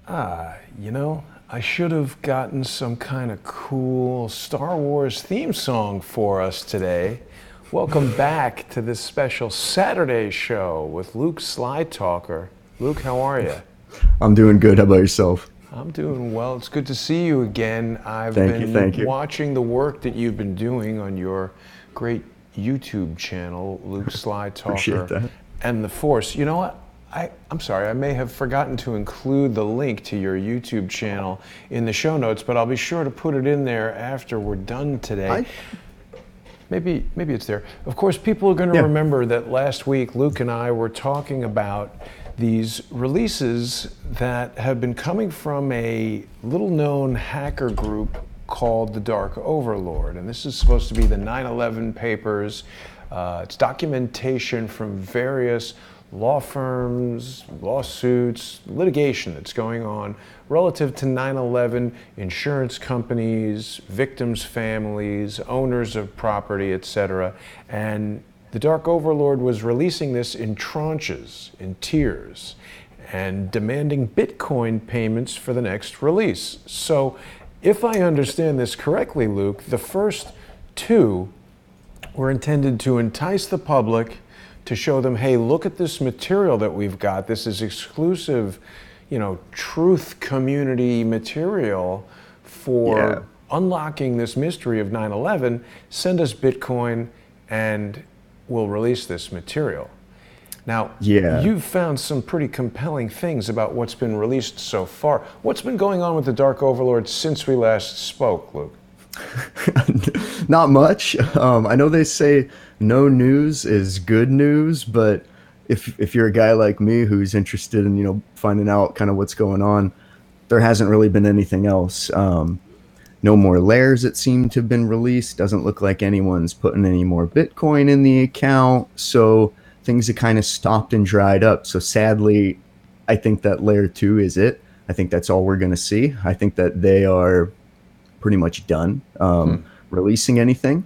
I should have gotten some kind of cool Star Wars theme song for us today. Welcome back to this special Saturday show with Luke Slytalker. Luke, how are you? I'm doing good. How about yourself? I'm doing well. It's good to see you again. I've Thank you. watching the work that you've been doing on your great YouTube channel, Luke Appreciate Slytalker that. and the Force. You know what? I'm sorry, I may have forgotten to include the link to your YouTube channel in the show notes, but I'll be sure to put it in there after we're done today. Maybe it's there. Of course, people are going to remember that last week Luke and I were talking about these releases that have been coming from a little-known hacker group called the Dark Overlord. And this is supposed to be the 9/11 papers. It's documentation from various law firms, lawsuits, litigation that's going on relative to 9/11, insurance companies, victims' families, owners of property, etc. And the Dark Overlord was releasing this in tranches, in tiers, and demanding Bitcoin payments for the next release. So if I understand this correctly, Luke, the first two were intended to entice the public, to show them, hey, look at this material that we've got. This is exclusive, truth community material for unlocking this mystery of 9/11. Send us Bitcoin and we'll release this material. Now, you've found some pretty compelling things about what's been released so far. What's been going on with the Dark Overlord since we last spoke, Luke? Not much. I know they say no news is good news, but if you're a guy like me who's interested in finding out kind of what's going on, there hasn't really been anything else. No more layers that seem to have been released. Doesn't look like anyone's putting any more Bitcoin in the account. So things have kind of stopped and dried up. So sadly, I think that layer 2 is it. I think that's all we're going to see. I think that they are pretty much done releasing anything.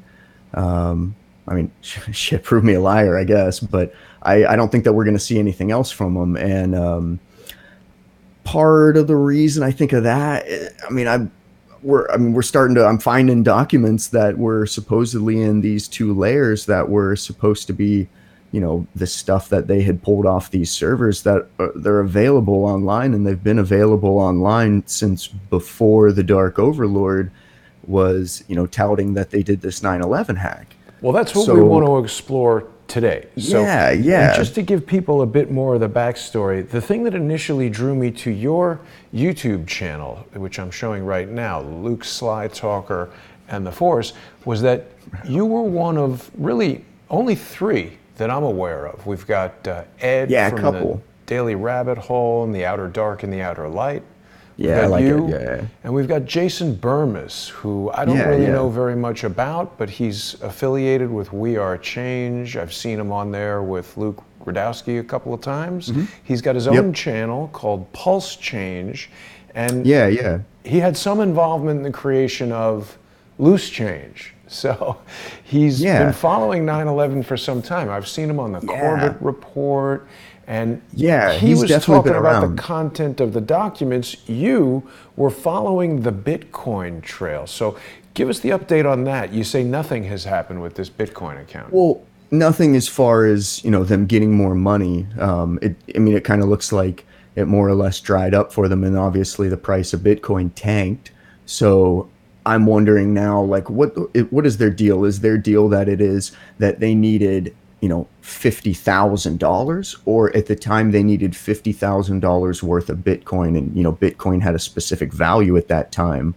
I mean, shit, prove me a liar, I guess, but I don't think that we're going to see anything else from them. And part of the reason I think of that, I'm finding documents that were supposedly in these 2 layers that were supposed to be, the stuff that they had pulled off these servers that they're available online, and they've been available online since before the Dark Overlord was, touting that they did this 9/11 hack. Well, that's what we want to explore today. So, and just to give people a bit more of the backstory, the thing that initially drew me to your YouTube channel, which I'm showing right now, Luke Slytalker and the Force, was that you were one of really only 3 that I'm aware of. We've got Ed from the Daily Rabbit Hole and the Outer Dark and the Outer Light. Yeah, I like it. And we've got Jason Burmis, who I don't really know very much about, but he's affiliated with We Are Change. I've seen him on there with Luke Radowski a couple of times. He's got his own channel called Pulse Change. And he had some involvement in the creation of Loose Change. So he's been following 9/11 for some time. I've seen him on the Corbett Report. And he was talking about the content of the documents. You were following the Bitcoin trail. So give us the update on that. You say nothing has happened with this Bitcoin account. Well, nothing as far as, them getting more money. It kind of looks like it more or less dried up for them. And obviously the price of Bitcoin tanked. So I'm wondering now, like, what is their deal? Is their deal that it is that they needed $50,000, or at the time they needed $50,000 worth of Bitcoin, and Bitcoin had a specific value at that time,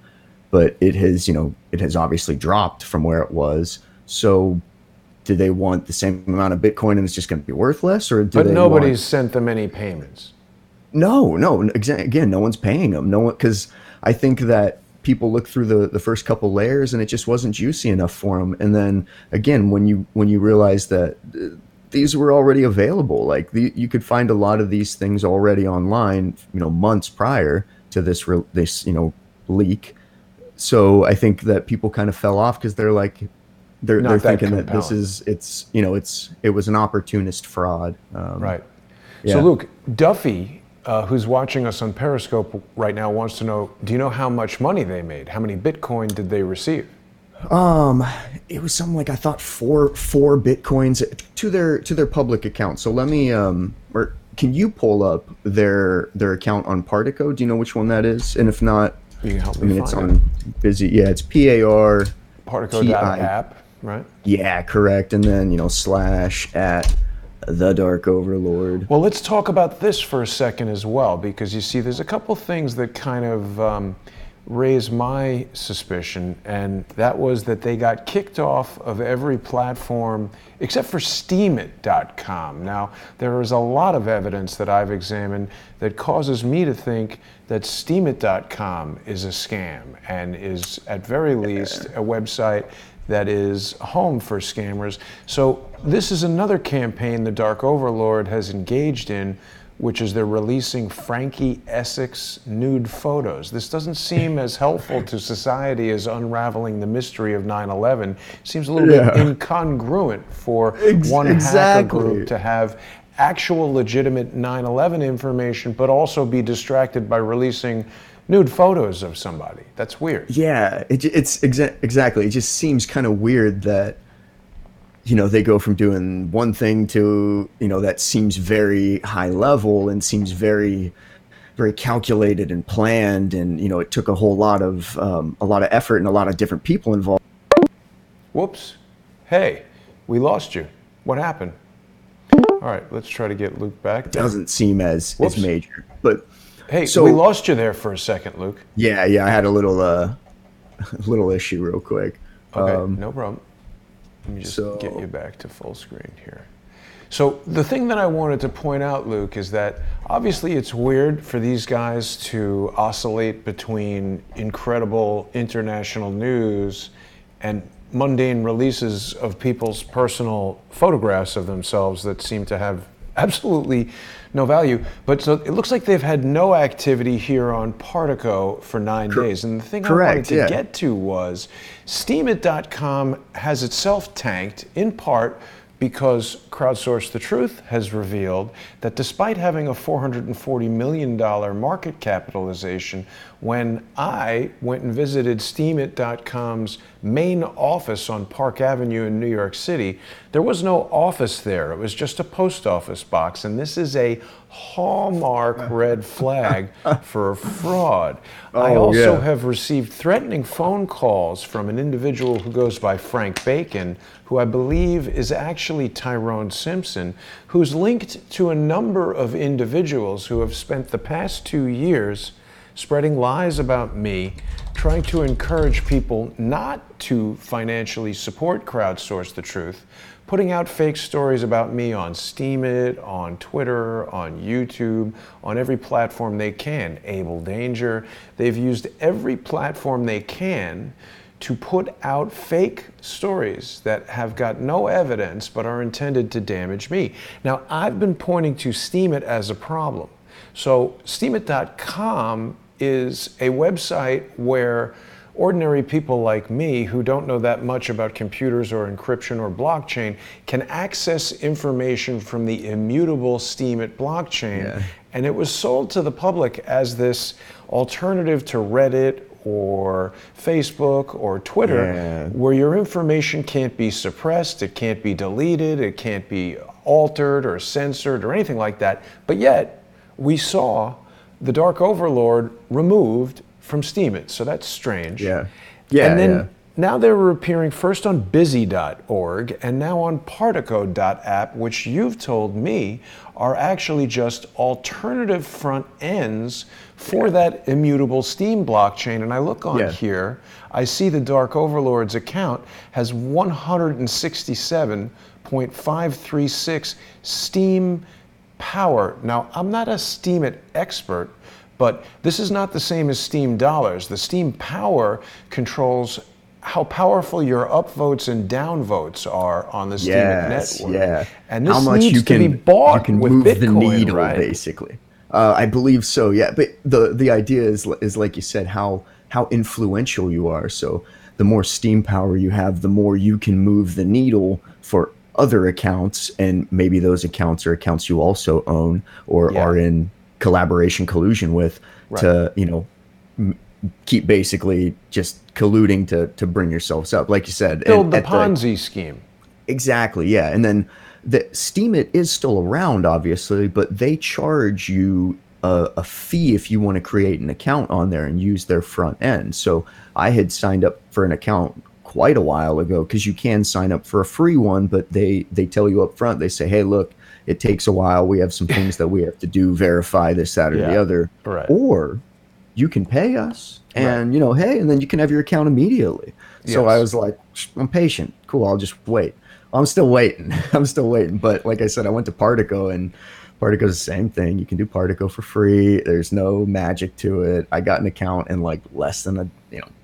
but it has obviously dropped from where it was. So do they want the same amount of Bitcoin and it's just going to be worthless, or but nobody's sent them any payments? No, again, no one's paying them. No one, because I think that people look through the first couple layers and it just wasn't juicy enough for them. And then again, when you realize that these were already available, like you could find a lot of these things already online, months prior to this leak. So I think that people kind of fell off because they're thinking that it was an opportunist fraud. Right. Yeah. So Luke, Duffy who's watching us on Periscope right now wants to know, do you know how much money they made? How many Bitcoin did they receive? It was something like, I thought four Bitcoins to their public account. So let me or can you pull up their account on Partico? Do you know which one that is? And if not, You can help I me mean, find it's it. on busy. Yeah, it's PAR. Partiko.app, right? Yeah, correct. And then, slash at the Dark Overlord. Well, let's talk about this for a second as well, because you see, there's a couple things that kind of raise my suspicion, and that was that they got kicked off of every platform except for steamit.com. Now, there is a lot of evidence that I've examined that causes me to think that steamit.com is a scam and is, at very least, a website that is home for scammers. So this is another campaign the Dark Overlord has engaged in, which is they're releasing Frankie Essex nude photos. This doesn't seem as helpful to society as unraveling the mystery of 9/11. It seems a little bit incongruent for one hacker group to have actual legitimate 9/11 information, but also be distracted by releasing nude photos of somebody. That's weird. Yeah, it's exactly. It just seems kind of weird that they go from doing one thing to, that seems very high level and seems very, very calculated and planned. And, it took a whole lot of effort and a lot of different people involved. Whoops. Hey, we lost you. What happened? All right, let's try to get Luke back. It doesn't seem as major, but hey, so we lost you there for a second, Luke. Yeah, I had a little issue real quick. Okay, no problem. Let me just get you back to full screen here. So the thing that I wanted to point out, Luke, is that obviously it's weird for these guys to oscillate between incredible international news and mundane releases of people's personal photographs of themselves that seem to have absolutely no value. But so it looks like they've had no activity here on Partico for 9 days. And the thing I wanted to get to was steamit.com has itself tanked, in part because Crowdsource the Truth has revealed that despite having a $440 million market capitalization, when I went and visited steamit.com's main office on Park Avenue in New York City, there was no office there. It was just a post office box. And this is a hallmark red flag for fraud. I also have received threatening phone calls from an individual who goes by Frank Bacon, who I believe is actually Tyrone Simpson, who's linked to a number of individuals who have spent the past 2 years spreading lies about me, trying to encourage people not to financially support Crowdsource the Truth, putting out fake stories about me on Steemit, on Twitter, on YouTube, on every platform they can. Able Danger. They've used every platform they can to put out fake stories that have got no evidence but are intended to damage me. Now, I've been pointing to Steemit as a problem. So steemit.com is a website where ordinary people like me who don't know that much about computers or encryption or blockchain can access information from the immutable Steemit blockchain. And it was sold to the public as this alternative to Reddit or Facebook or Twitter, where your information can't be suppressed, it can't be deleted, it can't be altered or censored or anything like that. But yet, we saw the Dark Overlord removed from Steemit, so that's strange. And then now they were appearing first on busy.org and now on partiko.app, which you've told me are actually just alternative front ends for that immutable Steem blockchain. And I look on here, I see the Dark Overlord's account has 167.536 Steem power. Now, I'm not a Steemit expert, but this is not the same as Steem dollars. The Steem power controls how powerful your upvotes and downvotes are on the Steemit network. And this needs to be bought with move Bitcoin, the needle, right? basically. I believe so, But the idea is like you said, how influential you are. So the more Steem power you have, the more you can move the needle for other accounts, and maybe those accounts are accounts you also own or are in collaboration collusion with to, you know, keep basically just colluding to bring yourselves up, like you said. Build And the Ponzi scheme. Exactly, yeah. And then the Steemit is still around, obviously, but they charge you a fee if you want to create an account on there and use their front end. So I had signed up for an account quite a while ago, because you can sign up for a free one, but they tell you up front, they say, hey, look, it takes a while. We have some things that we have to do, verify this, that, or the other. Right. Or you can pay us and, you know, hey, and then you can have your account immediately. So I was like, I'm patient. Cool. I'll just wait. I'm still waiting. I'm still waiting. But like I said, I went to Partico, and Partico's the same thing. You can do Partico for free. There's no magic to it. I got an account in like less than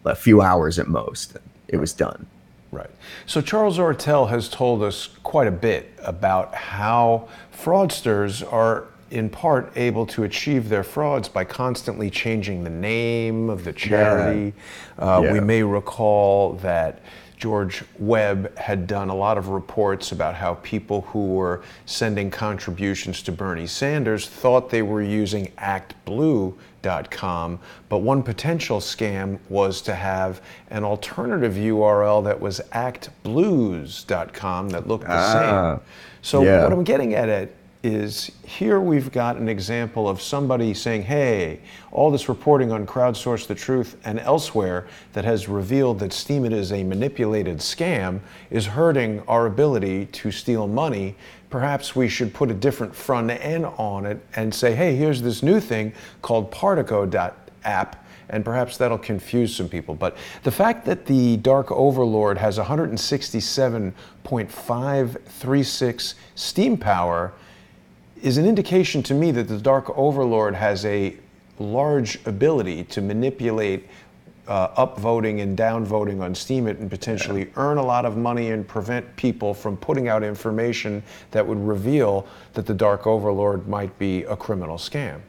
a few hours at most. It was done. Right. So Charles Ortel has told us quite a bit about how fraudsters are in part able to achieve their frauds by constantly changing the name of the charity. We may recall that George Webb had done a lot of reports about how people who were sending contributions to Bernie Sanders thought they were using actblue.com, but one potential scam was to have an alternative URL that was actblues.com that looked the same. So what I'm getting at is here we've got an example of somebody saying, hey, all this reporting on Crowdsource the Truth and elsewhere that has revealed that Steemit is a manipulated scam is hurting our ability to steal money. Perhaps we should put a different front end on it and say, hey, here's this new thing called partiko.app, and perhaps that'll confuse some people. But the fact that the Dark Overlord has 167.536 steam power is an indication to me that the Dark Overlord has a large ability to manipulate upvoting and downvoting on Steemit and potentially earn a lot of money and prevent people from putting out information that would reveal that the Dark Overlord might be a criminal scam.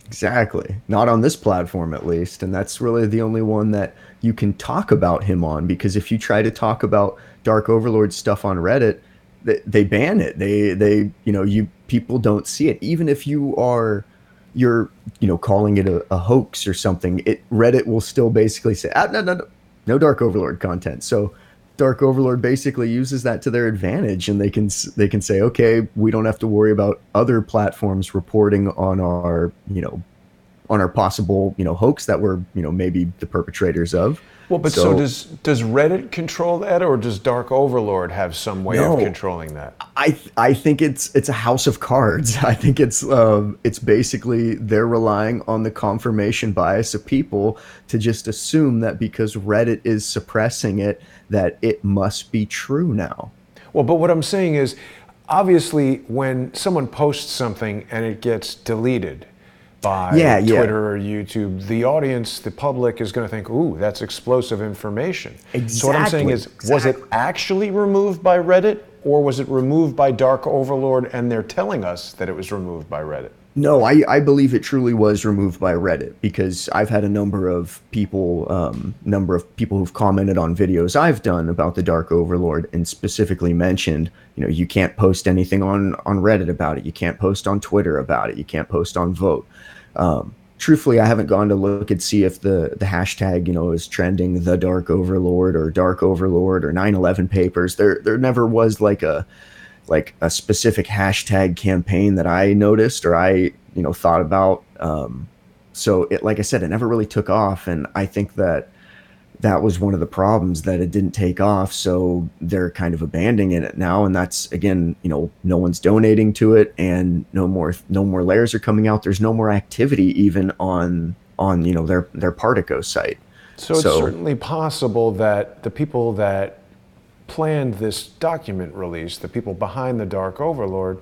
Exactly. Not on this platform, at least. And that's really the only one that you can talk about him on, because if you try to talk about Dark Overlord stuff on Reddit, they ban it. They people don't see it. Even if you're calling it a hoax or something, Reddit will still basically say, no Dark Overlord content. So Dark Overlord basically uses that to their advantage, and they can say, okay, we don't have to worry about other platforms reporting on our possible hoax that we're maybe the perpetrators of. Well, but so does Reddit control that, or does Dark Overlord have some way of controlling that? I think it's a house of cards. I think it's basically they're relying on the confirmation bias of people to just assume that because Reddit is suppressing it, that it must be true now. Well, but what I'm saying is, obviously, when someone posts something and it gets deleted by Twitter or YouTube, the audience, the public is going to think, ooh, that's explosive information. Exactly. So what I'm saying is, was it actually removed by Reddit, or was it removed by Dark Overlord and they're telling us that it was removed by Reddit? No, I believe it truly was removed by Reddit, because I've had a number of people who've commented on videos I've done about the Dark Overlord and specifically mentioned, you can't post anything on Reddit about it. You can't post on Twitter about it. You can't post on Vote. Truthfully, I haven't gone to look and see if the hashtag, is trending the Dark Overlord or Dark Overlord or 9/11 papers. There never was like a specific hashtag campaign that I noticed or I, thought about. So like I said, it never really took off. And I think that was one of the problems, that it didn't take off. So they're kind of abandoning it now. And that's, again, no one's donating to it, and no more layers are coming out. There's no more activity even on their Partico site. So it's certainly possible that the people that planned this document release, the people behind the Dark Overlord,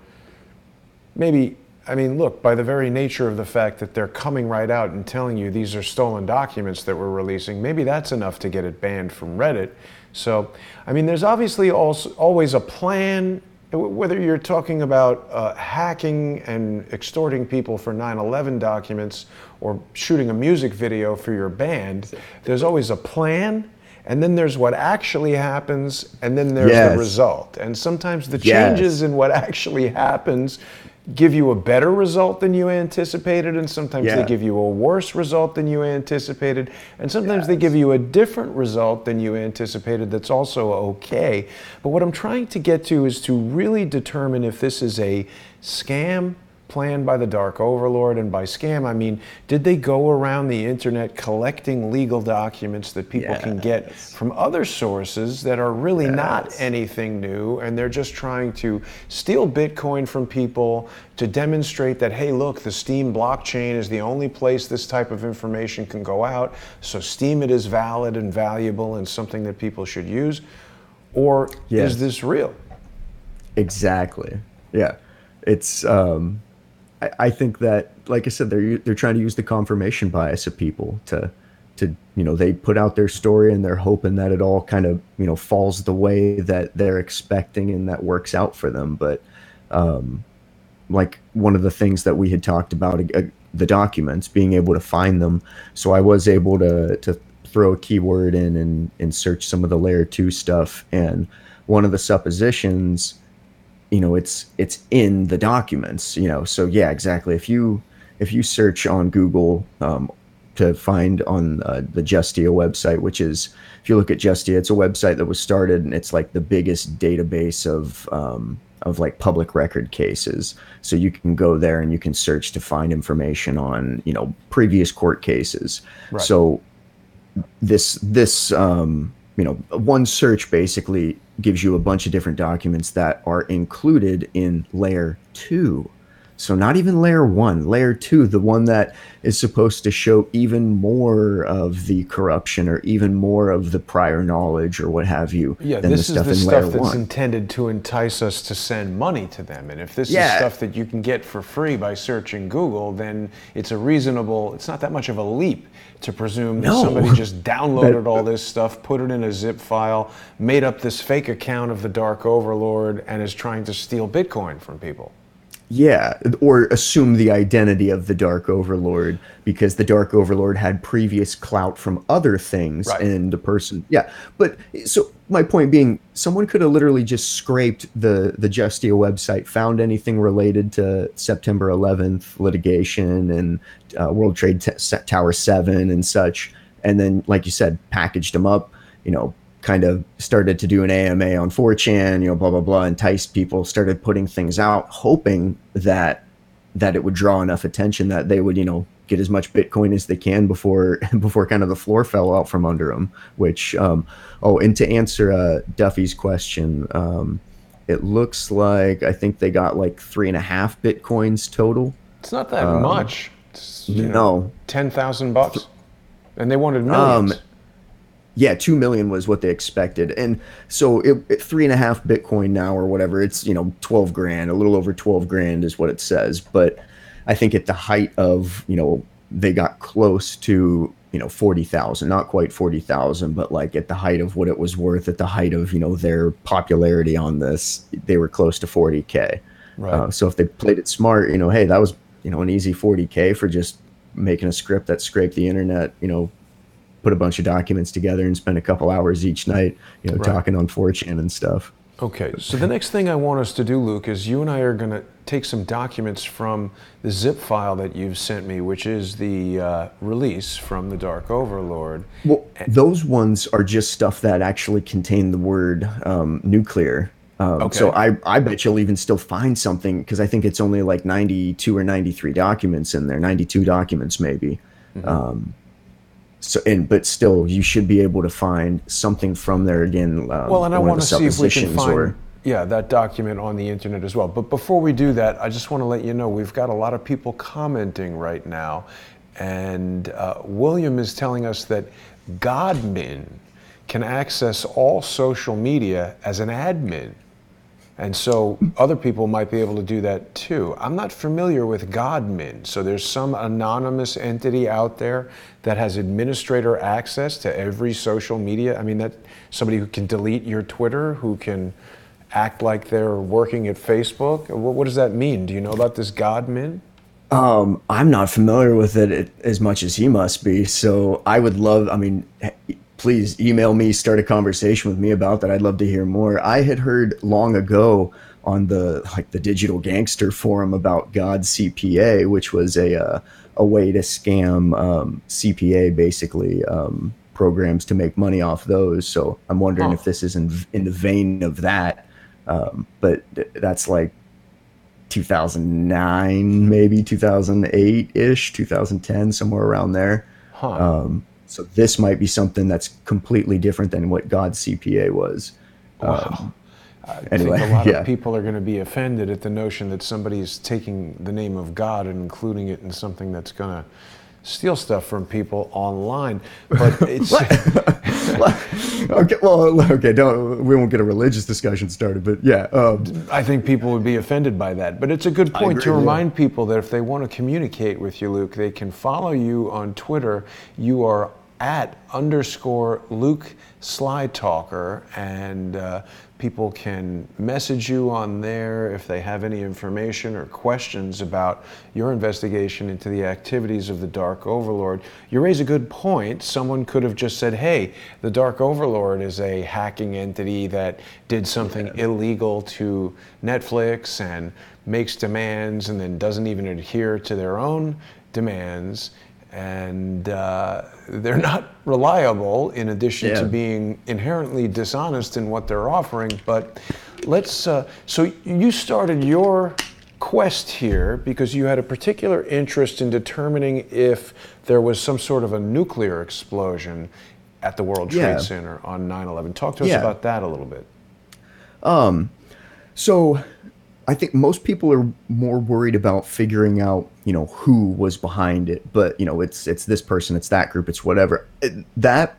look, by the very nature of the fact that they're coming right out and telling you these are stolen documents that we're releasing, maybe that's enough to get it banned from Reddit. So, there's obviously always a plan, whether you're talking about hacking and extorting people for 9/11 documents or shooting a music video for your band. There's always a plan. And then there's what actually happens, and then there's the result. And sometimes the changes in what actually happens give you a better result than you anticipated, and sometimes they Yeah. give you a worse result than you anticipated, and sometimes they give you a different result than you anticipated that's also okay. But what I'm trying to get to is to really determine if this is a scam planned by the Dark Overlord, and by scam I mean, did they go around the internet collecting legal documents that people can get from other sources that are really not anything new, and they're just trying to steal Bitcoin from people to demonstrate that, hey, look, the Steam blockchain is the only place this type of information can go out, so Steam it is valid and valuable and something that people should use? Or is this real? Exactly. Yeah. It's I think that, like I said, they're trying to use the confirmation bias of people to they put out their story and they're hoping that it all kind of falls the way that they're expecting and that works out for them. But like one of the things that we had talked about, the documents, being able to find them. So I was able to throw a keyword in and search some of the layer 2 stuff, and one of the suppositions, it's in the documents, so yeah, exactly. If you search on Google to find on the Justia website, which is, if you look at Justia, it's a website that was started, and it's like the biggest database of like public record cases. So you can go there and you can search to find information on previous court cases. Right. So this one search basically gives you a bunch of different documents that are included in layer 2. So not even layer 1, layer 2, the one that is supposed to show even more of the corruption or even more of the prior knowledge or what have you. Yeah, this is the stuff that's intended to entice us to send money to them. And if this is stuff that you can get for free by searching Google, then it's not that much of a leap to presume that somebody just downloaded all this stuff, put it in a zip file, made up this fake account of the Dark Overlord, and is trying to steal Bitcoin from people. Yeah, or assume the identity of the Dark Overlord because the Dark Overlord had previous clout from other things, and the person. Yeah, but so my point being, someone could have literally just scraped the Justia website, found anything related to September 11th litigation and World Trade Tower 7 and such, and then, like you said, packaged them up, kind of started to do an AMA on 4chan, blah, blah, blah, enticed people, started putting things out, hoping that it would draw enough attention that they would, get as much Bitcoin as they can before kind of the floor fell out from under them, which, and to answer Duffy's question, it looks like, I think they got like 3.5 Bitcoins total. It's not that much. It's, no. $10,000. And they wanted millions. Yeah, 2 million was what they expected. And so it 3.5 Bitcoin now or whatever, it's, 12 grand, a little over 12 grand is what it says. But I think at the height of, they got close to, 40,000, not quite 40,000, but like at the height of what it was worth, at the height of, their popularity on this, they were close to 40K. Right. So if they played it smart, hey, that was, an easy 40K for just making a script that scraped the internet, put a bunch of documents together and spend a couple hours each night, talking on 4chan and stuff. Okay, so the next thing I want us to do, Luke, is you and I are going to take some documents from the zip file that you've sent me, which is the release from the Dark Overlord. Well, those ones are just stuff that actually contain the word nuclear. Okay. So I bet you'll even still find something, because I think it's only like 92 or 93 documents in there, 92 documents maybe. Mm-hmm. But still, you should be able to find something from there again. Well, and I want to see if we can find that document on the internet as well. But before we do that, I just want to let you know we've got a lot of people commenting right now, and William is telling us that Godmin can access all social media as an admin. And so other people might be able to do that too. I'm not familiar with Godmin. So there's some anonymous entity out there that has administrator access to every social media. I mean, that somebody who can delete your Twitter, who can act like they're working at Facebook. What does that mean? Do you know about this Godmin? I'm not familiar with it as much as he must be. So I would love, please email me, start a conversation with me about that. I'd love to hear more. I had heard long ago on the Digital Gangster forum about God CPA, which was a way to scam CPA, basically, programs to make money off those. So I'm wondering if this is in the vein of that. But that's like 2009, maybe 2008-ish, 2010, somewhere around there. So this might be something that's completely different than what God CPA was. I think a lot of people are going to be offended at the notion that somebody's taking the name of God and including it in something that's going to steal stuff from people online. But it's okay. We won't get a religious discussion started, but yeah. I think people would be offended by that. But it's a good point to remind people that if they want to communicate with you, Luke, they can follow you on Twitter. You are @_Luke Slytalker, and people can message you on there if they have any information or questions about your investigation into the activities of the Dark Overlord. You raise a good point. Someone could have just said, hey, the Dark Overlord is a hacking entity that did something illegal to Netflix and makes demands and then doesn't even adhere to their own demands. And they're not reliable, in addition to being inherently dishonest in what they're offering. But let's, so you started your quest here because you had a particular interest in determining if there was some sort of a nuclear explosion at the World Trade Center on 9/11. Talk to us about that a little bit. So I think most people are more worried about figuring out, who was behind it. But, it's this person, it's that group, it's whatever. That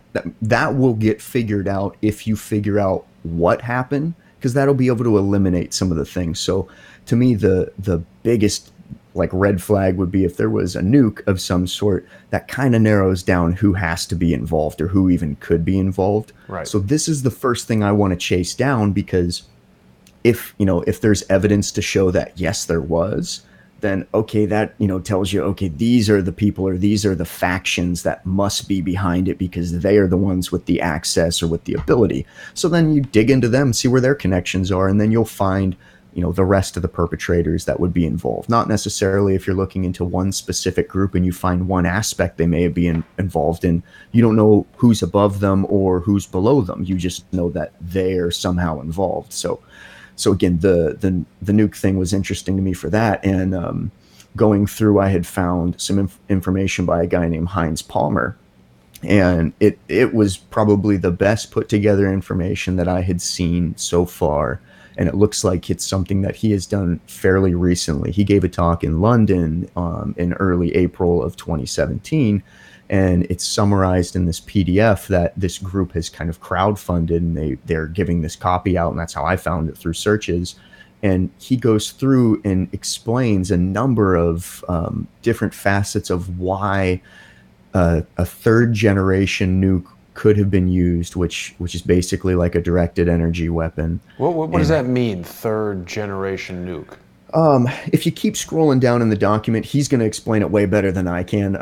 will get figured out if you figure out what happened, because that'll be able to eliminate some of the things. So to me, the biggest red flag would be if there was a nuke of some sort. That kind of narrows down who has to be involved or who even could be involved. Right. So this is the first thing I want to chase down, because if there's evidence to show that yes, there was, then okay, that tells you, okay, these are the people or these are the factions that must be behind it because they are the ones with the access or with the ability. So then you dig into them, see where their connections are, and then you'll find the rest of the perpetrators that would be involved. Not necessarily if you're looking into one specific group and you find one aspect they may be involved in, you don't know who's above them or who's below them. You just know that they're somehow involved. So again, the nuke thing was interesting to me for that. And going through, I had found some information by a guy named Heinz Palmer. And it was probably the best put together information that I had seen so far. And it looks like it's something that he has done fairly recently. He gave a talk in London in early April of 2017. And it's summarized in this PDF that this group has kind of crowdfunded, and they're giving this copy out, and that's how I found it, through searches. And he goes through and explains a number of different facets of why a third generation nuke could have been used, which is basically like a directed energy weapon. What does that mean, third generation nuke? If you keep scrolling down in the document, he's going to explain it way better than I can.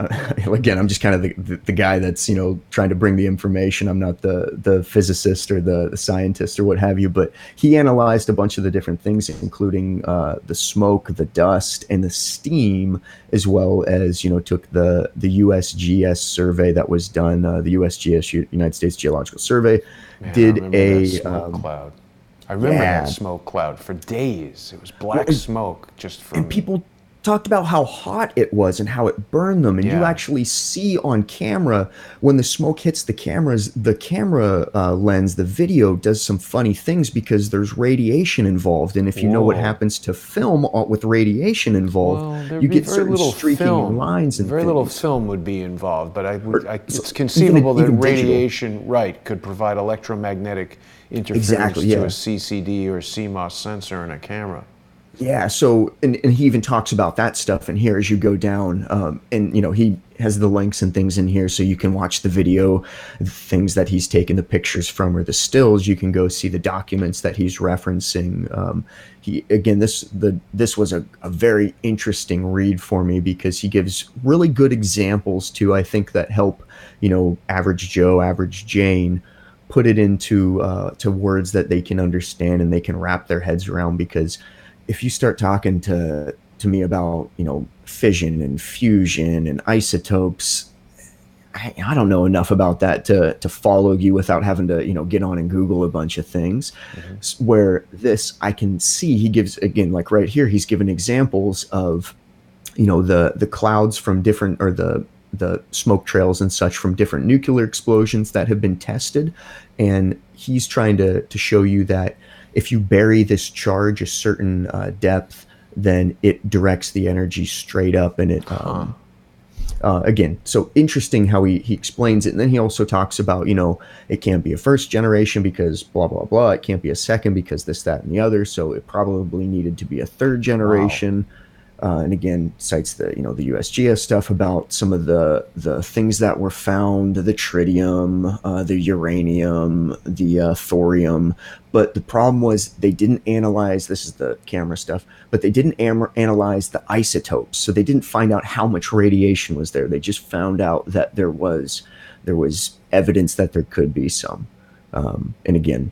Again, I'm just kind of the guy that's, trying to bring the information. I'm not the physicist or the scientist or what have you, but he analyzed a bunch of the different things, including the smoke, the dust, and the steam, as well as, took the USGS survey that was done, the USGS, United States Geological Survey, did a smoke cloud. I remember that smoke cloud for days. It was black smoke just from... And people talked about how hot it was and how it burned them. And you actually see on camera when the smoke hits the cameras, the camera lens, the video does some funny things because there's radiation involved. And if you know what happens to film with radiation involved, you get certain streaking lines and very little film would be involved. But it's conceivable that radiation, could provide electromagnetic interference to a CCD or CMOS sensor in a camera. Yeah, so, and he even talks about that stuff in here as you go down. And, he has the links and things in here so you can watch the video, things that he's taken the pictures from, or the stills. You can go see the documents that he's referencing. This was a very interesting read for me because he gives really good examples too, I think, that help, average Joe, average Jane, put it into to words that they can understand and they can wrap their heads around. Because if you start talking to me about, fission and fusion and isotopes, I don't know enough about that to follow you without having to, get on and Google a bunch of things. Where this, I can see he gives, again, like right here, he's given examples of, the clouds from different, or the smoke trails and such from different nuclear explosions that have been tested. And he's trying to show you that if you bury this charge a certain depth, then it directs the energy straight up, and it again, so interesting how he explains it. And then he also talks about, it can't be a first generation because blah, blah, blah. It can't be a second because this, that, and the other. So it probably needed to be a third generation. Wow. And again, cites the, the USGS stuff about some of the things that were found, the tritium, the uranium, the thorium. But the problem was they didn't analyze, this is the camera stuff, but they didn't analyze the isotopes. So they didn't find out how much radiation was there. They just found out that there was evidence that there could be some. And again,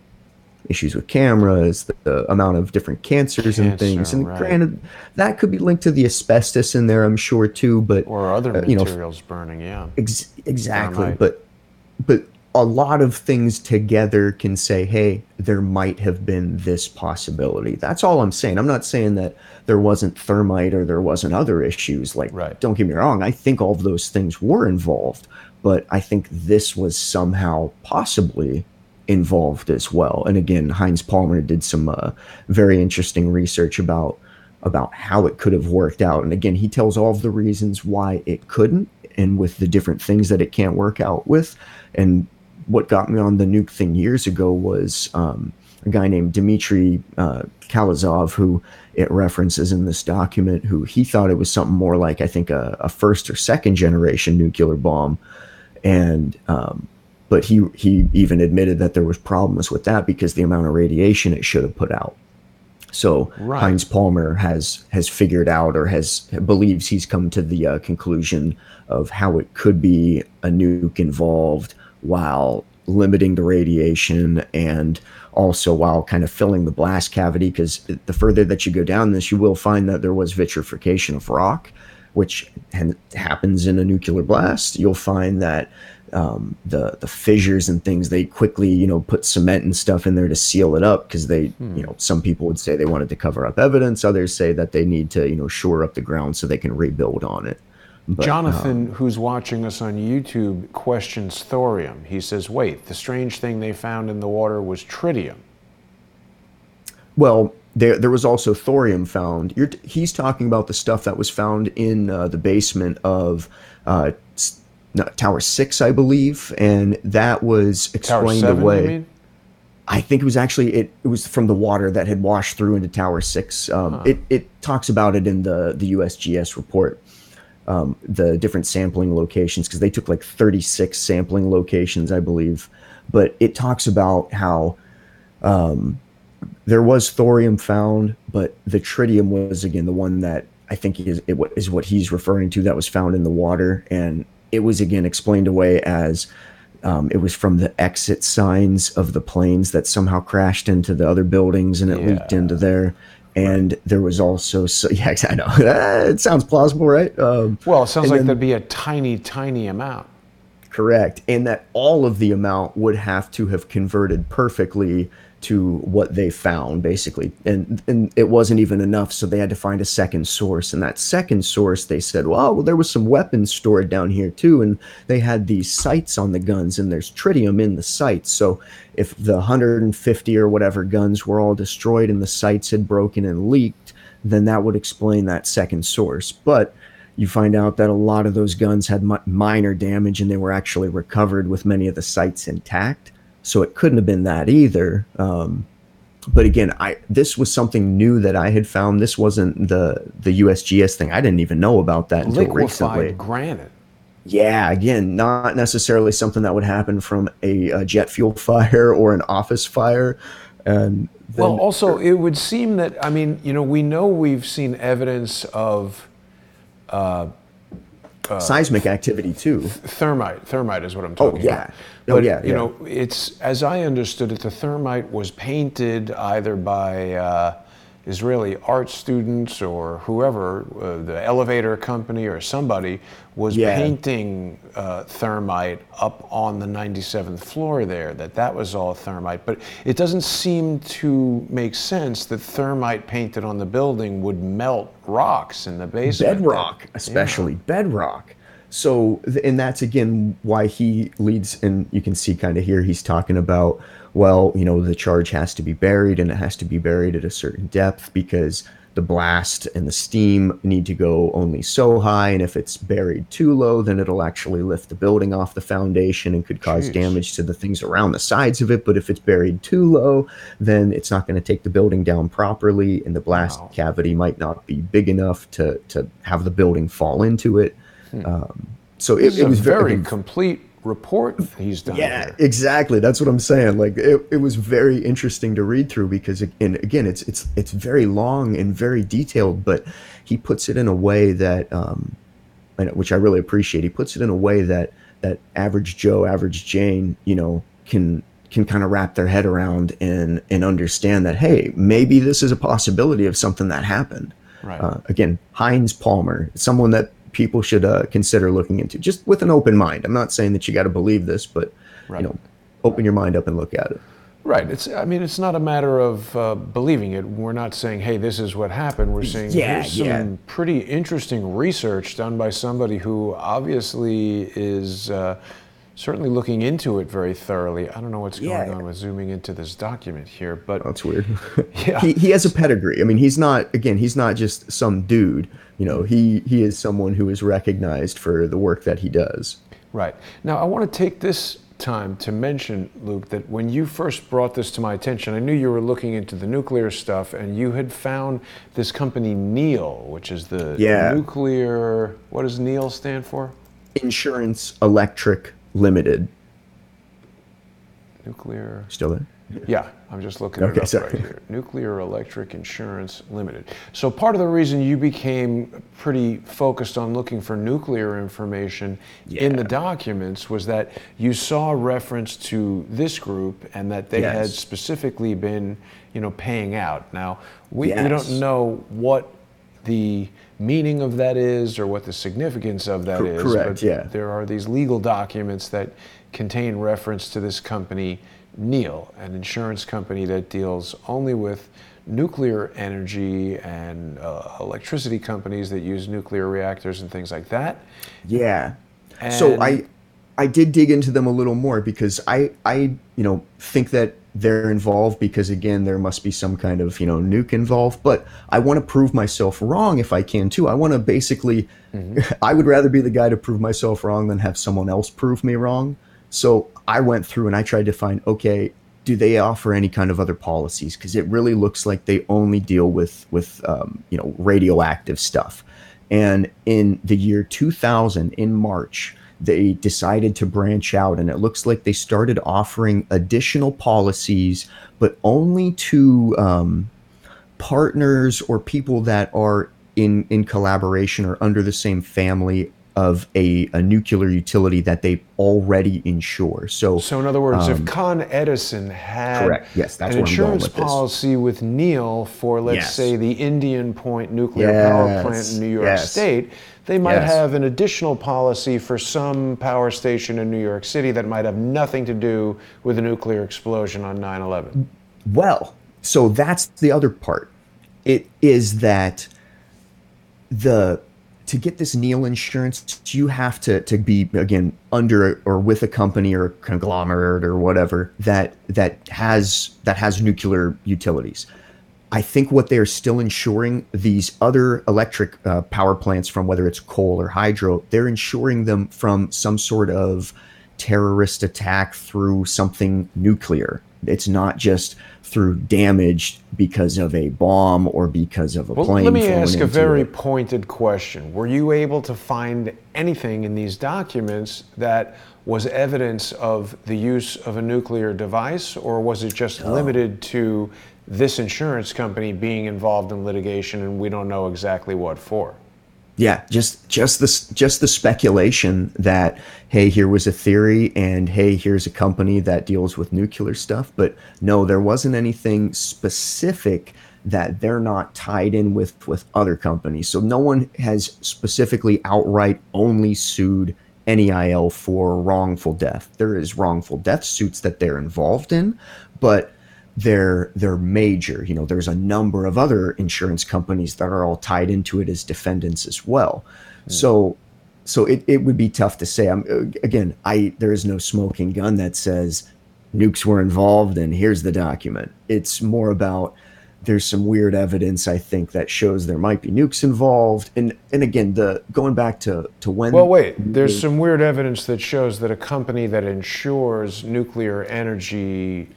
issues with cameras, the amount of different cancers and things. And granted, that could be linked to the asbestos in there, I'm sure, too. But or other materials burning, yeah. Exactly. But a lot of things together can say, hey, there might have been this possibility. That's all I'm saying. I'm not saying that there wasn't thermite or there wasn't other issues. Like, don't get me wrong, I think all of those things were involved. But I think this was somehow possibly involved as well. And again, Heinz Palmer did some very interesting research about how it could have worked out. And again, he tells all of the reasons why it couldn't, and with the different things that it can't work out with. And what got me on the nuke thing years ago was a guy named Dmitry Kalazov, who it references in this document, who he thought it was something more like, I think, a first or second generation nuclear bomb. And but he even admitted that there was problems with that because the amount of radiation it should have put out. So Heinz Palmer has figured out, or believes he's come to the conclusion of how it could be a nuke involved while limiting the radiation, and also while kind of filling the blast cavity. Because the further that you go down this, you will find that there was vitrification of rock, which happens in a nuclear blast. You'll find that the fissures and things, they quickly, put cement and stuff in there to seal it up, because they, some people would say they wanted to cover up evidence. Others say that they need to, shore up the ground so they can rebuild on it. But, Jonathan, who's watching us on YouTube, questions thorium. He says, wait, the strange thing they found in the water was tritium. Well, there was also thorium found. He's talking about the stuff that was found in the basement of Tower 6, I believe, and that was explained Tower 7, away. You mean? I think it was actually it was from the water that had washed through into Tower 6. It talks about it in the USGS report, the different sampling locations, because they took like 36 sampling locations, I believe. But it talks about how there was thorium found, but the tritium was, again, the one that I think is what he's referring to, that was found in the water. And it was, again, explained away as it was from the exit signs of the planes that somehow crashed into the other buildings, and it leaked into there. And there was also, I know, it sounds plausible, right? Well, it sounds like there'd be a tiny, tiny amount. Correct. And that all of the amount would have to have converted perfectly to what they found, basically. And it wasn't even enough, so they had to find a second source. And that second source, they said, well, there was some weapons stored down here too, and they had these sights on the guns, and there's tritium in the sights. So if the 150 or whatever guns were all destroyed and the sights had broken and leaked, then that would explain that second source. But you find out that a lot of those guns had minor damage, and they were actually recovered with many of the sights intact. So it couldn't have been that either. But again, this was something new that I had found. This wasn't the USGS thing. I didn't even know about that until recently. Liquefied granite. Yeah, again, not necessarily something that would happen from a jet fuel fire or an office fire. And then, well, also, it would seem that, I mean, we know we've seen evidence of seismic activity too. Thermite is what I'm talking about. But, you know, it's, as I understood it, the thermite was painted either by Israeli art students or whoever, the elevator company or somebody was painting thermite up on the 97th floor there, that was all thermite. But it doesn't seem to make sense that thermite painted on the building would melt rocks in the basement. Bedrock, especially bedrock. So, and that's again why he leads, and you can see kind of here, he's talking about, well, you know, the charge has to be buried and it has to be buried at a certain depth because the blast and the steam need to go only so high. And if it's buried too low, then it'll actually lift the building off the foundation and could cause damage to the things around the sides of it. But if it's buried too low, then it's not going to take the building down properly. And the blast cavity might not be big enough to have the building fall into it. So it was very complete report he's done. Yeah, exactly. That's what I'm saying. Like it was very interesting to read through because again, it's very long and very detailed, but he puts it in a way that, which I really appreciate. He puts it in a way that average Joe, average Jane, you know, can kind of wrap their head around and understand that, hey, maybe this is a possibility of something that happened. Right. Again, Heinz Palmer, someone that people should consider looking into, just with an open mind. I'm not saying that you got to believe this, but you know, open your mind up and look at it. Right. I mean, it's not a matter of believing it. We're not saying, hey, this is what happened. We're saying here's some pretty interesting research done by somebody who obviously is certainly looking into it very thoroughly. I don't know what's going on with zooming into this document here, but that's weird. He has a pedigree. I mean, he's not just some dude. You know, he is someone who is recognized for the work that he does. Right. Now, I want to take this time to mention, Luke, that when you first brought this to my attention, I knew you were looking into the nuclear stuff, and you had found this company NEIL, which is the nuclear, what does NEIL stand for? Insurance Electric Limited. Nuclear. Still there? Yeah, I'm just looking it up right here. Nuclear Electric Insurance Limited. So part of the reason you became pretty focused on looking for nuclear information in the documents was that you saw reference to this group and that they had specifically been, you know, paying out. Now, we don't know what the meaning of that is or what the significance of that is. Correct, but there are these legal documents that contain reference to this company, NEIL, an insurance company that deals only with nuclear energy and electricity companies that use nuclear reactors and things like that. Yeah. And so I did dig into them a little more because I you know, think that they're involved because, again, there must be some kind of, you know, nuke involved, but I want to prove myself wrong if I can too. I want to basically, I would rather be the guy to prove myself wrong than have someone else prove me wrong. So I went through and I tried to find, okay, do they offer any kind of other policies? Because it really looks like they only deal with you know, radioactive stuff. And in the year 2000, in March, they decided to branch out, and it looks like they started offering additional policies, but only to partners or people that are in collaboration or under the same family of a nuclear utility that they already insure. So in other words, if Con Edison had an insurance policy with NEIL for, let's say, the Indian Point nuclear power plant in New York State, they might have an additional policy for some power station in New York City that might have nothing to do with a nuclear explosion on 9/11. Well, so that's the other part. It is that to get this NEIL insurance, you have to be, again, under or with a company or a conglomerate or whatever that has nuclear utilities. I think what they're still insuring these other electric power plants from, whether it's coal or hydro, they're insuring them from some sort of terrorist attack through something nuclear. It's not just through damage because of a bomb or because of a plane. Let me ask a very pointed question. Were you able to find anything in these documents that was evidence of the use of a nuclear device, or was it just limited to this insurance company being involved in litigation and we don't know exactly what for? Yeah, just the speculation that, hey, here was a theory, and hey, here's a company that deals with nuclear stuff. But no, there wasn't anything specific that they're not tied in with other companies. So no one has specifically outright only sued NEIL for wrongful death. There is wrongful death suits that they're involved in, but they're major. You know, there's a number of other insurance companies that are all tied into it as defendants as well. So it would be tough to say. Again, there is no smoking gun that says nukes were involved and here's the document. It's more about, there's some weird evidence, I think, that shows there might be nukes involved. And again, going back to when. Well, wait. There's some weird evidence that shows that a company that insures nuclear energy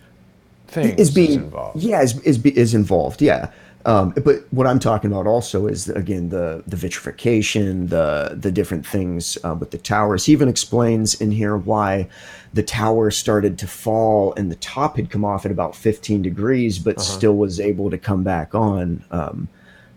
things is involved. Yeah, is involved. Yeah. But what I'm talking about also is, again, the vitrification, the different things with the towers. He even explains in here why the tower started to fall and the top had come off at about 15 degrees, but still was able to come back on.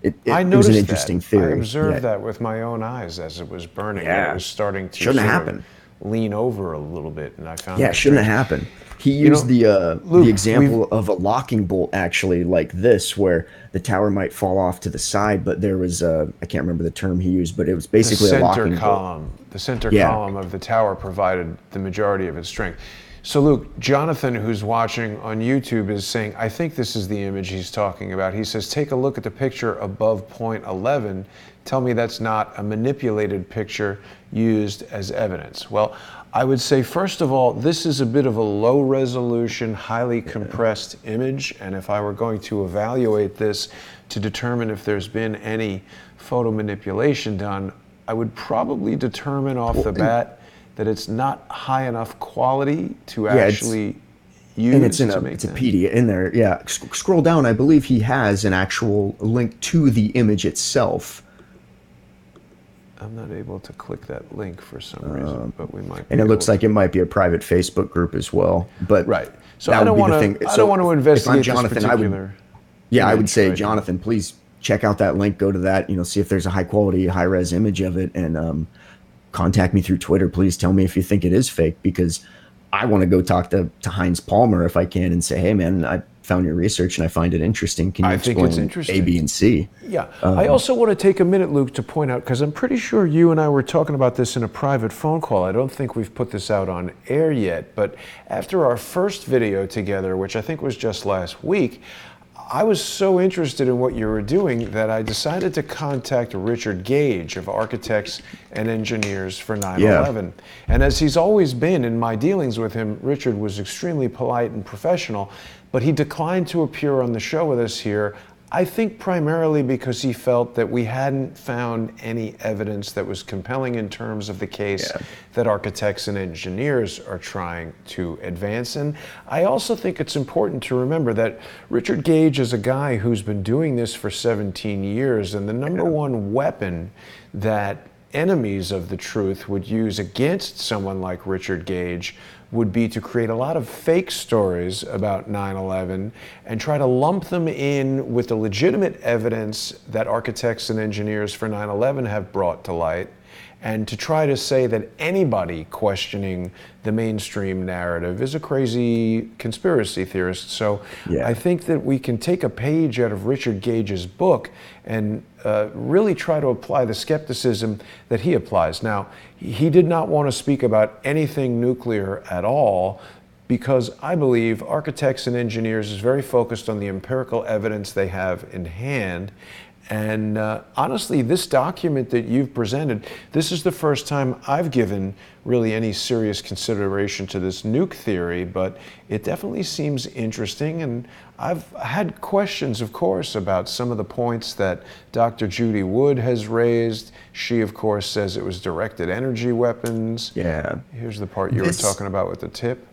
It was an interesting theory. I observed that with my own eyes as it was burning. Yeah. It was starting to shouldn't happen. Lean over a little bit, and I found shouldn't have happened. He used the example of a locking bolt, actually, like this, where the tower might fall off to the side, but there was I can't remember the term he used, but it was basically a locking column. bolt. The center column of the tower provided the majority of its strength. So, Luke, Jonathan, who's watching on YouTube, is saying, I think this is the image he's talking about. He says, take a look at the picture above point 11. Tell me that's not a manipulated picture used as evidence. Well, I would say, first of all, this is a bit of a low resolution, highly compressed image. And if I were going to evaluate this to determine if there's been any photo manipulation done, I would probably determine off the bat that it's not high enough quality to actually use. And it's a PDF in there. Yeah. Scroll down. I believe he has an actual link to the image itself. I'm not able to click that link for some reason, but we might. And it looks like it might be a private Facebook group as well. But right. So I don't want to. I don't want to investigate Jonathan, this particular. I would say, Jonathan, please check out that link. Go to that. See if there's a high quality, high res image of it, and contact me through Twitter. Please tell me if you think it is fake, because I want to go talk to Heinz Palmer if I can and say, hey man, I found your research and I find it interesting. Can you explain A, B, and C? Yeah. I also want to take a minute, Luke, to point out, because I'm pretty sure you and I were talking about this in a private phone call. I don't think we've put this out on air yet, but after our first video together, which I think was just last week, I was so interested in what you were doing that I decided to contact Richard Gage of Architects and Engineers for 9/11. And as he's always been in my dealings with him, Richard was extremely polite and professional, but he declined to appear on the show with us here, I think primarily because he felt that we hadn't found any evidence that was compelling in terms of the case that architects and engineers are trying to advance. And I also think it's important to remember that Richard Gage is a guy who's been doing this for 17 years, and the number one weapon that enemies of the truth would use against someone like Richard Gage would be to create a lot of fake stories about 9/11 and try to lump them in with the legitimate evidence that architects and engineers for 9/11 have brought to light, and to try to say that anybody questioning the mainstream narrative is a crazy conspiracy theorist. So I think that we can take a page out of Richard Gage's book and really try to apply the skepticism that he applies. Now, he did not want to speak about anything nuclear at all, because I believe architects and engineers is very focused on the empirical evidence they have in hand. And honestly, this document that you've presented, this is the first time I've given really any serious consideration to this nuke theory, but it definitely seems interesting. And I've had questions, of course, about some of the points that Dr. Judy Wood has raised. She, of course, says it was directed energy weapons. Yeah. Here's the part you were talking about with the tip.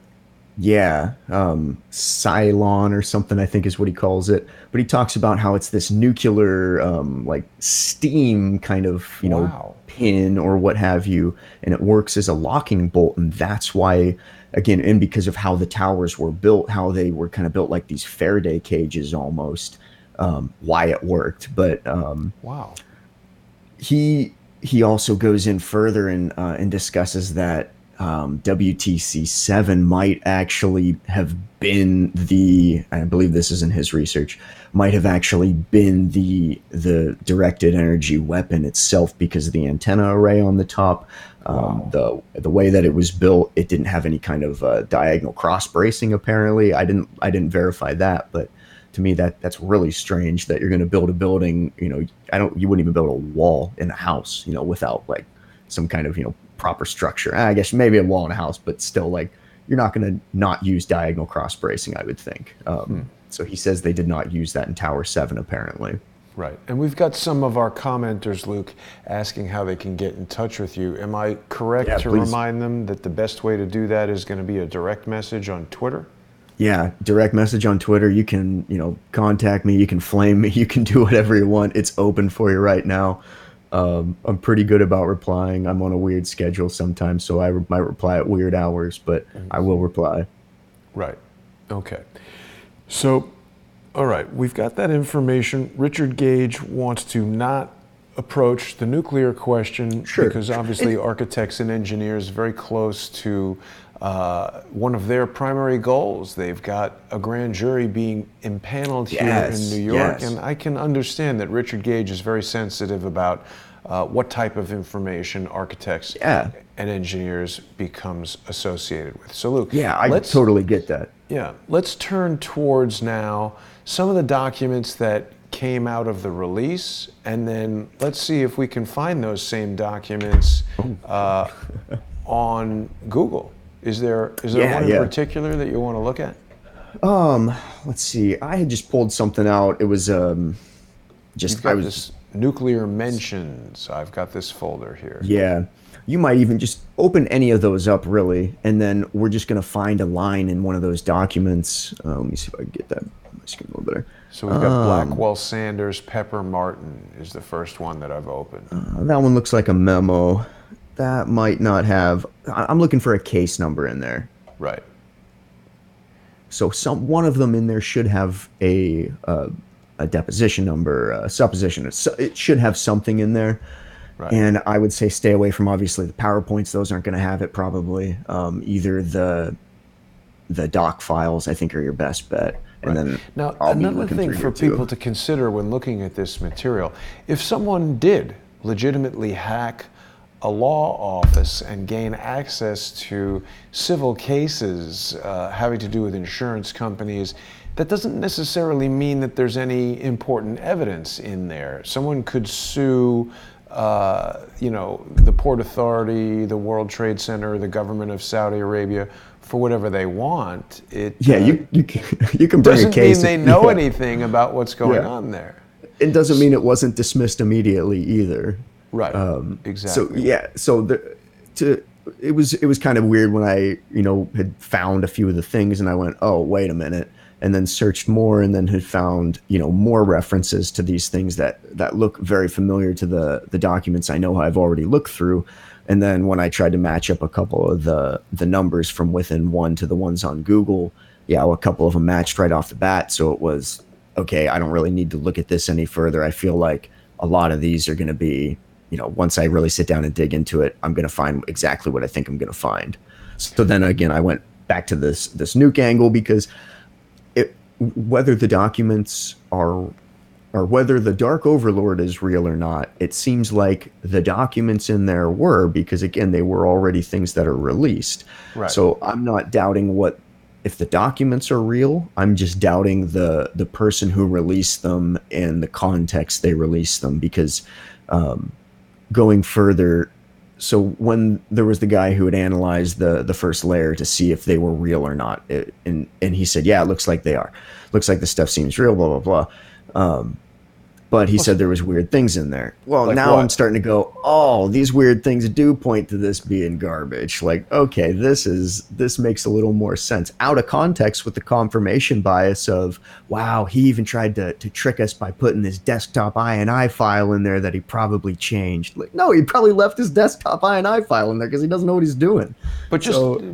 Yeah, Cylon or something, I think is what he calls it. But he talks about how it's this nuclear, like steam kind of, know, pin or what have you, and it works as a locking bolt, and that's why, again, and because of how the towers were built, how they were kind of built like these Faraday cages almost, why it worked. But he he also goes in further and discusses that WTC7 might actually have been I believe this is in his research, might have actually been the directed energy weapon itself, because of the antenna array on the top. The way that it was built, it didn't have any kind of diagonal cross bracing. Apparently, I didn't verify that, but to me that's really strange that you're going to build a building. You wouldn't even build a wall in a house, without like some kind of proper structure. I guess maybe a wall in a house, but still, like, you're not going to not use diagonal cross bracing, I would think. So he says they did not use that in Tower 7, apparently. Right. And we've got some of our commenters, Luke, asking how they can get in touch with you. Am I correct to remind them that the best way to do that is going to be a direct message on Twitter? Yeah, direct message on Twitter. You can, contact me. You can flame me. You can do whatever you want. It's open for you right now. I'm pretty good about replying. I'm on a weird schedule sometimes, so I might reply at weird hours, but I will reply. Right. Okay. So, all right, we've got that information. Richard Gage wants to not approach the nuclear question because obviously architects and engineers are very close to one of their primary goals. They've got a grand jury being impaneled here in New York, and I can understand that Richard Gage is very sensitive about what type of information architects and engineers becomes associated with. So Luke, I totally get that. Yeah, let's turn towards now some of the documents that came out of the release, and then let's see if we can find those same documents on Google. Is there one in particular that you want to look at? Let's see. I had just pulled something out. It was this nuclear mentions. I've got this folder here. Yeah. You might even just open any of those up, really, and then we're just going to find a line in one of those documents. Let me see if I can get that on my screen a little better. So we've got Blackwell, Sanders, Pepper, Martin is the first one that I've opened. That one looks like a memo. That might not have... I'm looking for a case number in there. Right. So one of them in there should have a deposition number, a supposition. It should have something in there. Right. And I would say stay away from, obviously, the PowerPoints. Those aren't going to have it, probably. Either the doc files, I think, are your best bet. And then now, another thing for people to consider when looking at this material, if someone did legitimately hack a law office and gain access to civil cases having to do with insurance companies, that doesn't necessarily mean that there's any important evidence in there. Someone could sue the Port Authority, the World Trade Center, the government of Saudi Arabia for whatever they want. You can bring a case. Doesn't mean they know anything about what's going on there. It doesn't mean it wasn't dismissed immediately either. Right. Exactly. It was kind of weird when I had found a few of the things and I went, oh, wait a minute, and then searched more and then had found more references to these things that look very familiar to the documents I know I've already looked through. And then when I tried to match up a couple of the numbers from within one to the ones on Google, a couple of them matched right off the bat. So it was, okay, I don't really need to look at this any further. I feel like a lot of these are going to be, once I really sit down and dig into it, I'm going to find exactly what I think I'm going to find. So then again, I went back to this nuke angle because whether the documents are, or whether the Dark Overlord is real or not, it seems like the documents in there were, because again, they were already things that are released. Right. So I'm not doubting if the documents are real. I'm just doubting the person who released them and the context they released them, because going further, so when there was the guy who had analyzed the first layer to see if they were real or not, and he said, yeah, it looks like they are. Looks like the stuff seems real, blah, blah, blah. But he said there was weird things in there. Well, like now what? I'm starting to go, oh, these weird things do point to this being garbage. Like, okay, this makes a little more sense. Out of context with the confirmation bias of, wow, he even tried to trick us by putting this desktop INI file in there that he probably changed. Like, no, he probably left his desktop INI file in there because he doesn't know what he's doing. But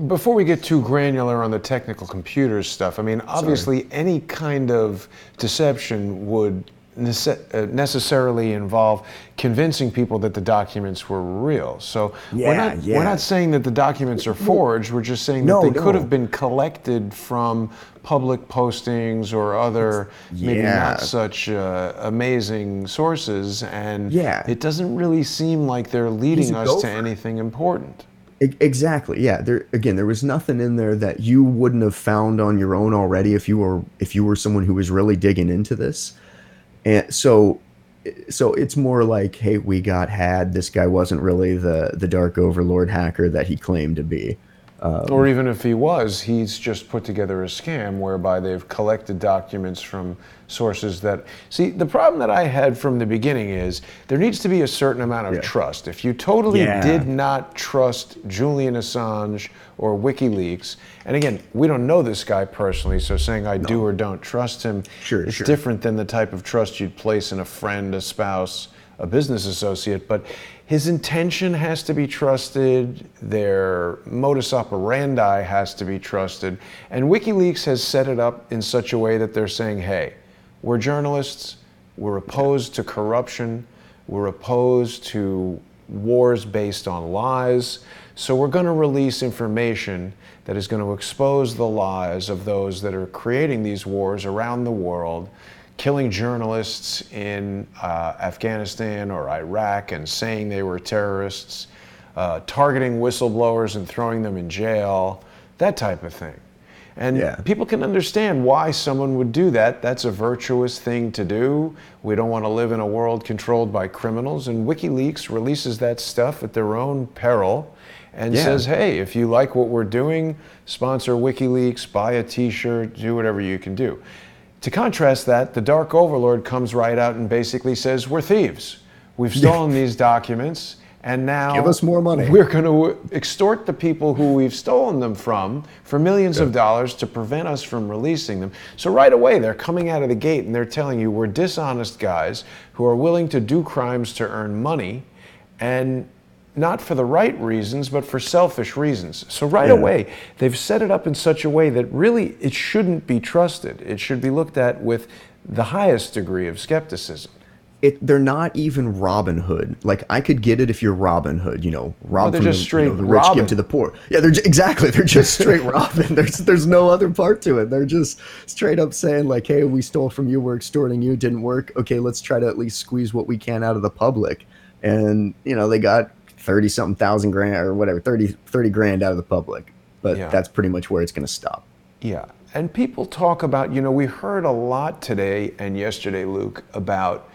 before we get too granular on the technical computers stuff, I mean, obviously any kind of deception would necessarily involve convincing people that the documents were real. So Yeah, we're not saying that the documents are forged. We're just saying that they could have been collected from public postings or other maybe not such amazing sources, and it doesn't really seem like they're leading us to anything important. Exactly. Yeah. There was nothing in there that you wouldn't have found on your own already if you were someone who was really digging into this. And so it's more like, hey, we got had. This guy wasn't really the Dark Overlord hacker that he claimed to be. Or even if he was, he's just put together a scam whereby they've collected documents from sources that... See, the problem that I had from the beginning is there needs to be a certain amount of trust. If you totally did not trust Julian Assange or WikiLeaks, and again, we don't know this guy personally, so saying I do or don't trust him is different than the type of trust you'd place in a friend, a spouse, a business associate, but his intention has to be trusted, their modus operandi has to be trusted, and WikiLeaks has set it up in such a way that they're saying, hey, we're journalists, we're opposed to corruption, we're opposed to wars based on lies, so we're going to release information that is going to expose the lies of those that are creating these wars around the world, killing journalists in Afghanistan or Iraq and saying they were terrorists, targeting whistleblowers and throwing them in jail, that type of thing. And people can understand why someone would do that. That's a virtuous thing to do. We don't want to live in a world controlled by criminals. And WikiLeaks releases that stuff at their own peril and says, hey, if you like what we're doing, sponsor WikiLeaks, buy a t-shirt, do whatever you can do. To contrast that, the Dark Overlord comes right out and basically says, we're thieves. We've stolen these documents, and now give us more money. We're going to extort the people who we've stolen them from for millions of dollars to prevent us from releasing them. So right away, they're coming out of the gate and they're telling you we're dishonest guys who are willing to do crimes to earn money, and not for the right reasons, but for selfish reasons. So right away, they've set it up in such a way that really it shouldn't be trusted. It should be looked at with the highest degree of skepticism. They're not even Robin Hood. Like, I could get it if you're Robin Hood, rob they're from just straight the rich, give to the poor. Yeah, they're just straight Robin. There's no other part to it. They're just straight up saying like, hey, we stole from you, we're extorting you, it didn't work. Okay, let's try to at least squeeze what we can out of the public. And they got 30-something thousand grand or whatever, 30 grand out of the public. But that's pretty much where it's going to stop. Yeah. And people talk about, we heard a lot today and yesterday, Luke, about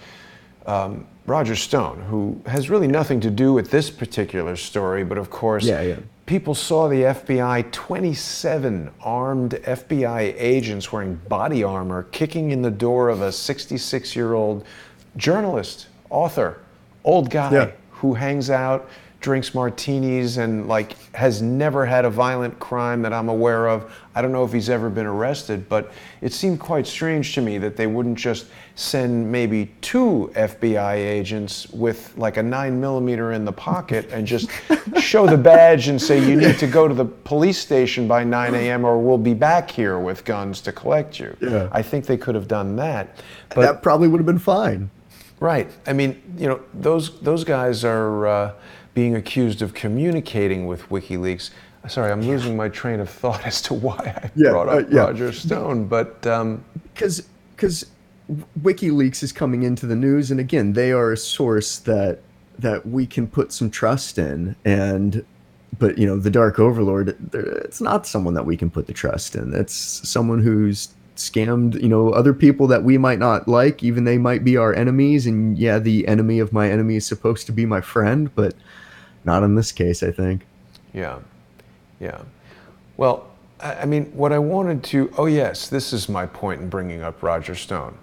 Roger Stone, who has really nothing to do with this particular story. But of course, people saw the FBI, 27 armed FBI agents wearing body armor, kicking in the door of a 66-year-old journalist, author, old guy who hangs out, drinks martinis, and has never had a violent crime that I'm aware of. I don't know if he's ever been arrested, but it seemed quite strange to me that they wouldn't just send maybe 2 FBI agents with like a 9mm in the pocket and just show the badge and say, you need to go to the police station by 9 a.m. or we'll be back here with guns to collect you. I think they could have done that. But that probably would have been fine. Right. I mean, those guys are being accused of communicating with WikiLeaks. Sorry, I'm losing my train of thought as to why I brought up Roger Stone, but because WikiLeaks is coming into the news, and again, they are a source that we can put some trust in, but the Dark Overlord, it's not someone that we can put the trust in. It's someone who's scammed other people that we might not like, even they might be our enemies, and the enemy of my enemy is supposed to be my friend, but not in this case, I think. Yeah. Well, I mean, what I wanted to, this is my point in bringing up Roger Stone.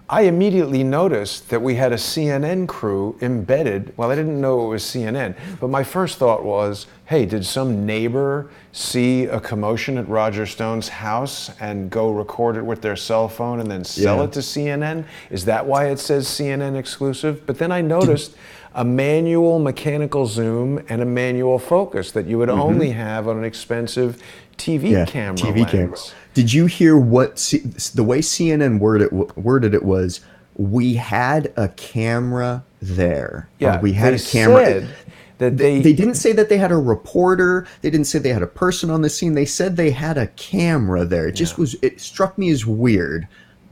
I immediately noticed that we had a CNN crew embedded. Well, I didn't know it was CNN, but my first thought was, hey, did some neighbor see a commotion at Roger Stone's house and go record it with their cell phone and then sell it to CNN? Is that why it says CNN exclusive? But then I noticed a manual mechanical zoom and a manual focus that you would only have on an expensive TV camera lens. Did you hear what the way CNN worded it was, we had a camera there. Or Yeah, we had they a camera. said that They didn't say that they had a reporter. They didn't say they had a person on the scene. They said they had a camera there. Yeah. It struck me as weird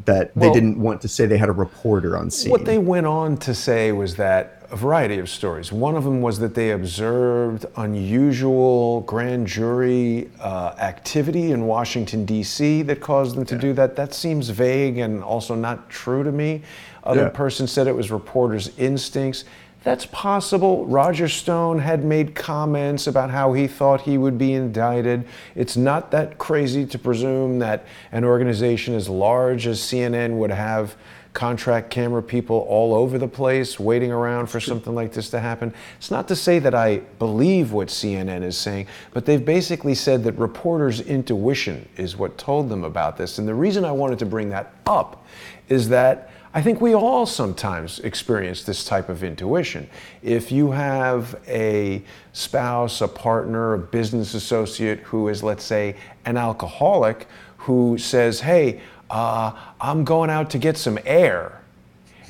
that they Well, didn't want to say they had a reporter on what they scene. went on to say was that a variety of stories. One of them was that they observed unusual grand jury activity in Washington, D.C. that caused them to do that. That seems vague and also not true to me. Other Yeah. person said it was reporters' instincts. That's possible. Roger Stone had made comments about how he thought he would be indicted. It's not that crazy to presume that an organization as large as CNN would have contract camera people all over the place waiting around for something like this to happen. It's not to say that I believe what CNN is saying, but they've basically said that reporters' intuition is what told them about this. And the reason I wanted to bring that up is that I think we all sometimes experience this type of intuition. If you have a spouse, a partner, a business associate who is, let's say, an alcoholic who says, hey, I'm going out to get some air.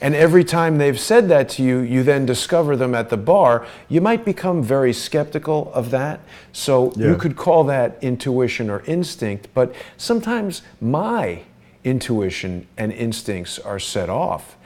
And every time they've said that to you, you then discover them at the bar, you might become very skeptical of that. So you could call that intuition or instinct, but sometimes my intuition and instincts are set off.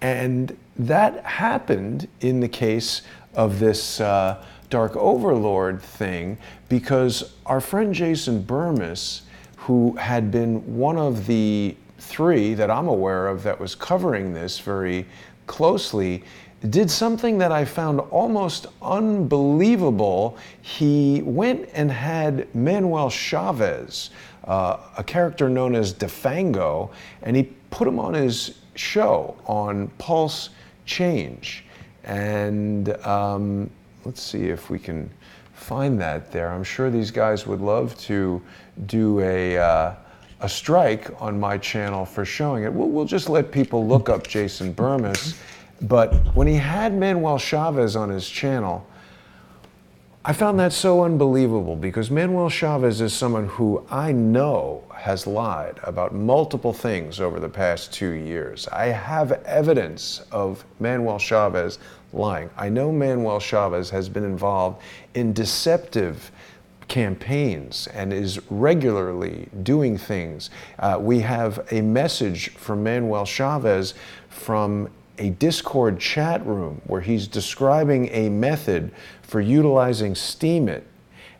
And that happened in the case of this Dark Overlord thing, because our friend Jason Burmis, who had been one of the three that I'm aware of that was covering this very closely, did something that I found almost unbelievable. He went and had Manuel Chavez, a character known as Defango, and he put him on his show on Pulse Change. And let's see if we can find that there. I'm sure these guys would love to do a strike on my channel for showing it. We'll just let people look up Jason Burmis. But when he had Manuel Chavez on his channel, I found that so unbelievable, because Manuel Chavez is someone who I know has lied about multiple things over the past 2 years. I have evidence of Manuel Chavez lying. I know Manuel Chavez has been involved in deceptive campaigns and is regularly doing things. We have a message from Manuel Chavez from a Discord chat room where he's describing a method for utilizing Steemit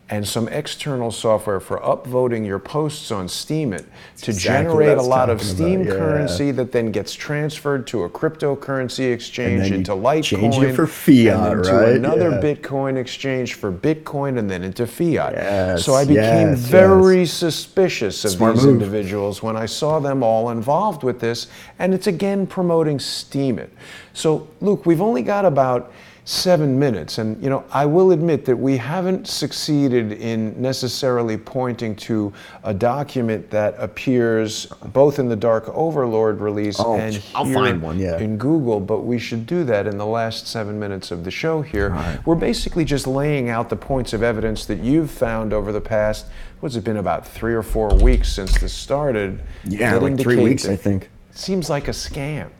and some external software for upvoting your posts on Steemit to generate a lot of Steem currency that then gets transferred to a cryptocurrency exchange into Litecoin, change it for fiat, and then to another Bitcoin exchange for Bitcoin, and then into fiat. So I became very suspicious of these individuals when I saw them all involved with this, and it's again promoting Steemit. So Luke, we've only got about 7 minutes, and I will admit that we haven't succeeded in necessarily pointing to a document that appears both in the Dark Overlord release and here in Google, but we should do that in the last 7 minutes of the show here. We're basically just laying out the points of evidence that you've found over the past, what's it been, about 3 or 4 weeks since this started? Yeah, like 3 weeks, I think. Seems like a scam.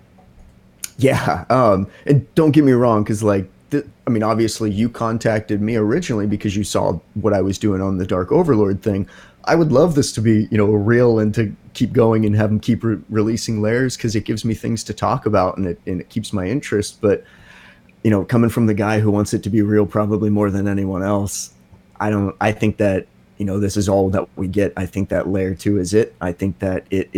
Yeah, and don't get me wrong, because obviously you contacted me originally because you saw what I was doing on the Dark Overlord thing. I would love this to be, real and to keep going and have them keep releasing layers, because it gives me things to talk about and it keeps my interest. But, coming from the guy who wants it to be real probably more than anyone else, I think that, this is all that we get. I think that layer 2 is it. I think that it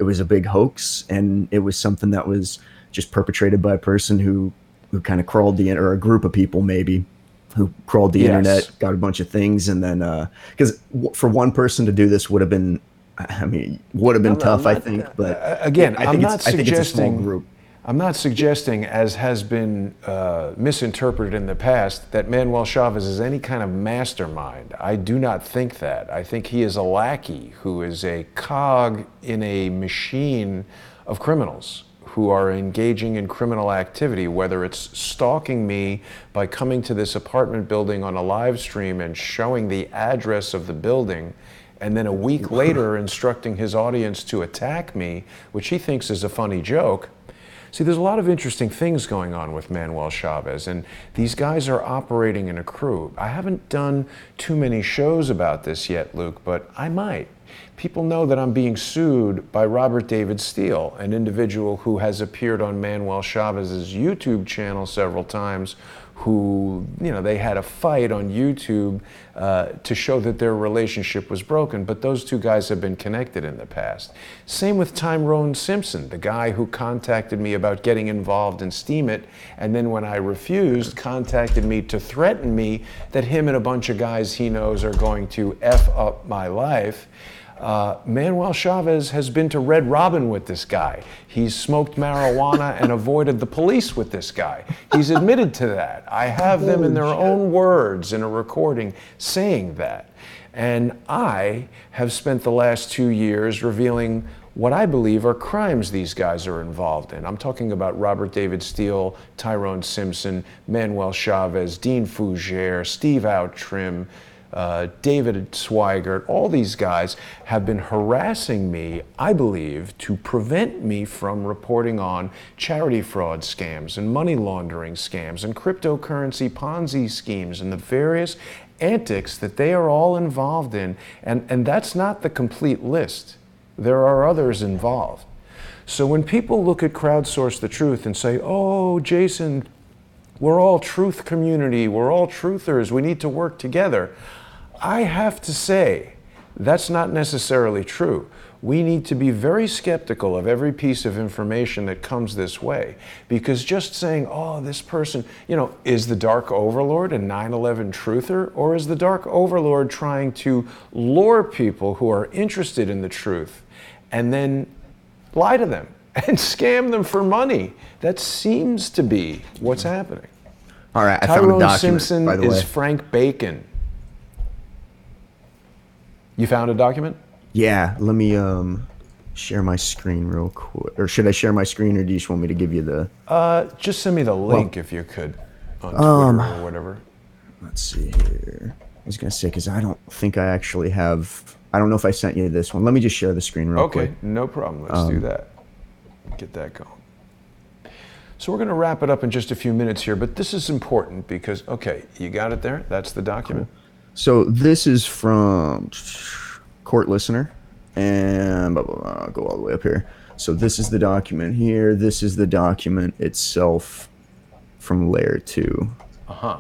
was a big hoax, and it was something that was just perpetrated by a person who kind of crawled or a group of people maybe who crawled the internet, got a bunch of things, and then because for one person to do this would have been tough, I think. But again, I'm not suggesting, as has been misinterpreted in the past, that Manuel Chavez is any kind of mastermind. I do not think that. I think he is a lackey who is a cog in a machine of criminals who are engaging in criminal activity, whether it's stalking me by coming to this apartment building on a live stream and showing the address of the building, and then a week later instructing his audience to attack me, which he thinks is a funny joke, See, there's a lot of interesting things going on with Manuel Chavez, and these guys are operating in a crew. I haven't done too many shows about this yet, Luke, but I might. People know that I'm being sued by Robert David Steele, an individual who has appeared on Manuel Chavez's YouTube channel several times, who, they had a fight on YouTube to show that their relationship was broken, but those two guys have been connected in the past. Same with Tyrone Simpson, the guy who contacted me about getting involved in Steam It, and then when I refused, contacted me to threaten me that him and a bunch of guys he knows are going to F up my life. Manuel Chavez has been to Red Robin with this guy. He's smoked marijuana and avoided the police with this guy. He's admitted to that. I have them in their own words in a recording saying that. And I have spent the last 2 years revealing what I believe are crimes these guys are involved in. I'm talking about Robert David Steele, Tyrone Simpson, Manuel Chavez, Dean Fougere, Steve Outtrim, David Swigert. All these guys have been harassing me, I believe, to prevent me from reporting on charity fraud scams and money laundering scams and cryptocurrency Ponzi schemes and the various antics that they are all involved in. And that's not the complete list. There are others involved. So when people look at Crowdsource the Truth and say, oh, Jason, we're all truth community, we're all truthers, we need to work together, I have to say, that's not necessarily true. We need to be very skeptical of every piece of information that comes this way, because just saying, oh, this person, is the Dark Overlord a 9/11 truther, or is the Dark Overlord trying to lure people who are interested in the truth and then lie to them and scam them for money? That seems to be what's happening. All right, I found a document, Simpson by the way. is Frank Bacon. You found a document? Yeah, let me share my screen real quick. Or should I share my screen, or do you just want me to give you the... Just send me the link if you could on Twitter or whatever. Let's see here. I was going to say, because I don't think I actually have... I don't know if I sent you this one. Let me just share the screen real quick. Okay, no problem. Let's do that. Get that going. So we're going to wrap it up in just a few minutes here, but this is important because, okay, you got it there? That's the document? Cool. So this is from Court Listener, and blah, blah, blah, I'll go all the way up here. So this is the document here. This is the document itself from Layer 2. Uh-huh.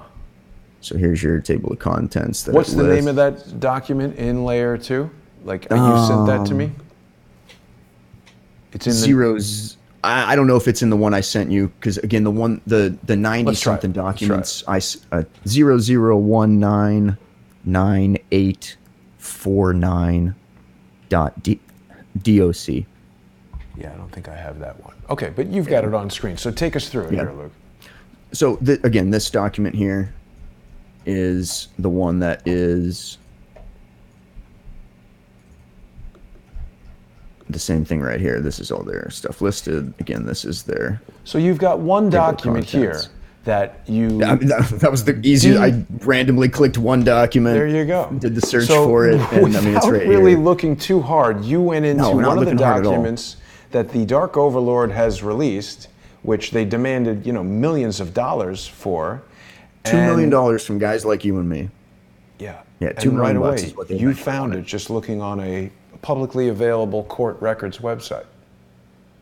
So here's your table of contents. What's the name of that document in Layer 2? Like, you sent that to me? It's in Zeros. I don't know if it's in the one I sent you, because again, the 90-something documents, 00199849.doc. Yeah, I don't think I have that one. Okay, but you've got it on screen, so take us through it here, Luke. So again, this document here is the one that is the same thing right here. This is all their stuff listed. Again, this is their... So you've got one document here that you... That was the easiest. I randomly clicked one document. There you go. Did the search for it, and I mean, it's right really here. looking too hard, you went into one of the documents that the Dark Overlord has released, which they demanded, millions of dollars for. $2 million from guys like you and me. Yeah. Yeah, $2 million right away, is what they you found it just looking on a publicly available court records website.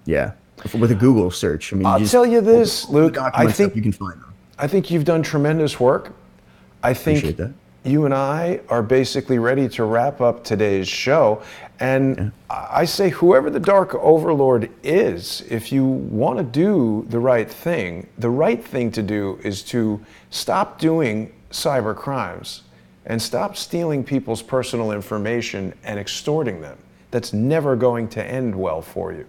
Yeah, with a Google search. I mean, I'll tell you this, Luke. I think you can find them. I think you've done tremendous work. I think Appreciate that. You and I are basically ready to wrap up today's show. And I say, whoever the Dark Overlord is, if you want to do the right thing to do is to stop doing cyber crimes and stop stealing people's personal information and extorting them. That's never going to end well for you.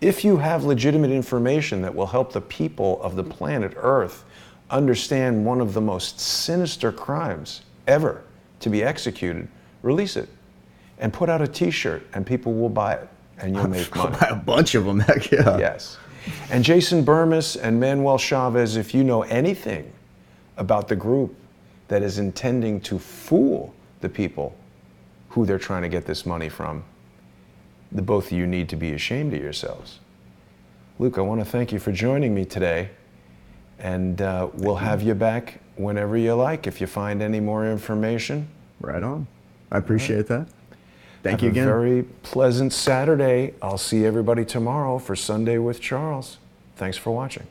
If you have legitimate information that will help the people of the planet Earth understand one of the most sinister crimes ever to be executed, release it and put out a t-shirt and people will buy it and you'll make money. Buy a bunch of them, heck yeah. Yes. And Jason Burmis and Manuel Chavez, if you know anything about the group that is intending to fool the people who they're trying to get this money from, the both of you need to be ashamed of yourselves. Luke, I want to thank you for joining me today. And we'll have you back whenever you like if you find any more information. Right on. I appreciate that. Thank you again. Have a very pleasant Saturday. I'll see everybody tomorrow for Sunday with Charles. Thanks for watching.